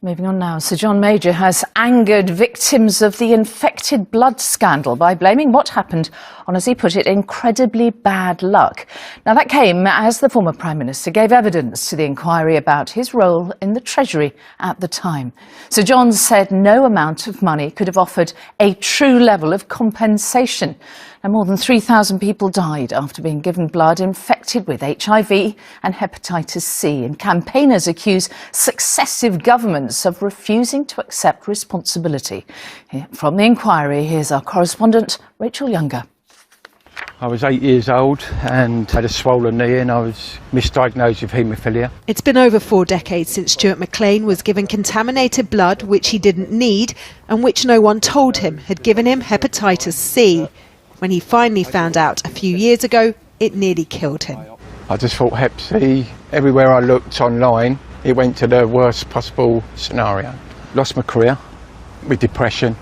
Moving on now, Sir John Major has angered victims of the infected blood scandal by blaming what happened on, as he put it, incredibly bad luck. Now that came as the former Prime Minister gave evidence to the inquiry about his role in the Treasury at the time. Sir John said no amount of money could have offered a true level of compensation. And more than 3,000 people died after being given blood infected with HIV and hepatitis C. And campaigners accuse successive governments of refusing to accept responsibility. From the inquiry, here's our correspondent, Rachel Younger. I was 8 years old and had a swollen knee and I was misdiagnosed with haemophilia. It's been over 4 decades since Stuart McLean was given contaminated blood which he didn't need and which no one told him had given him hepatitis C. When he finally found out a few years ago, it nearly killed him. I just thought Hep C, everywhere I looked online, it went to the worst possible scenario. Lost my career with depression,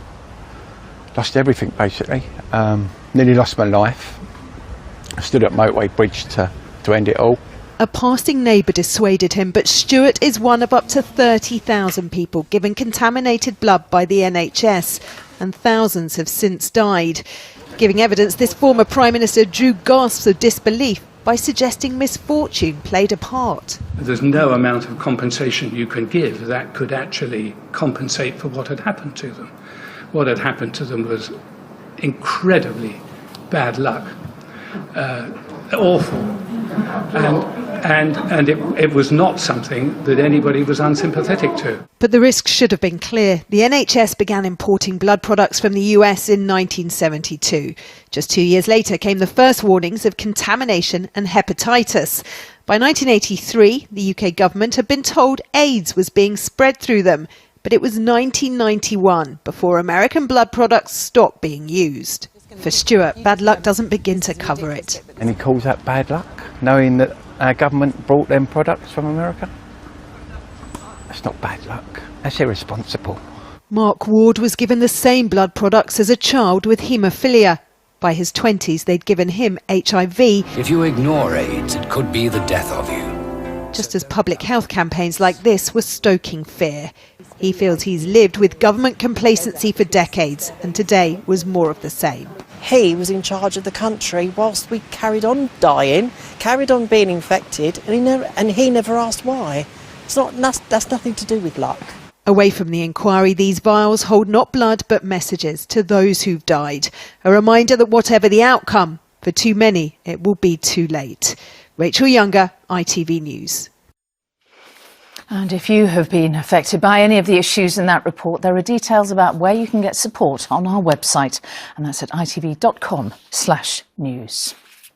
lost everything basically, nearly lost my life. I stood at Motorway Bridge to end it all. A passing neighbour dissuaded him, but Stuart is one of up to 30,000 people given contaminated blood by the NHS, and thousands have since died. Giving evidence, this former Prime Minister drew gasps of disbelief by suggesting misfortune played a part. There's no amount of compensation you can give that could actually compensate for what had happened to them. What had happened to them was incredibly bad luck, awful, and it was not something that anybody was unsympathetic to. But the risks should have been clear. The NHS began importing blood products from the US in 1972. Just 2 years later came the first warnings of contamination and hepatitis. By 1983, the UK government had been told AIDS was being spread through them. But it was 1991 before American blood products stopped being used. For Stuart, bad luck doesn't begin to cover it. And he calls that bad luck, knowing that our government brought them products from America? That's not bad luck, that's irresponsible. Mark Ward was given the same blood products as a child with haemophilia. By his 20s, they'd given him HIV. If you ignore AIDS, it could be the death of you. Just as public health campaigns like this were stoking fear. He feels he's lived with government complacency for decades, and today was more of the same. He was in charge of the country whilst we carried on dying, carried on being infected, and he never asked why. That's nothing to do with luck. Away from the inquiry, these vials hold not blood but messages to those who've died. A reminder that whatever the outcome, for too many it will be too late. Rachel Younger, ITV News. And if you have been affected by any of the issues in that report, there are details about where you can get support on our website, and that's at itv.com/news.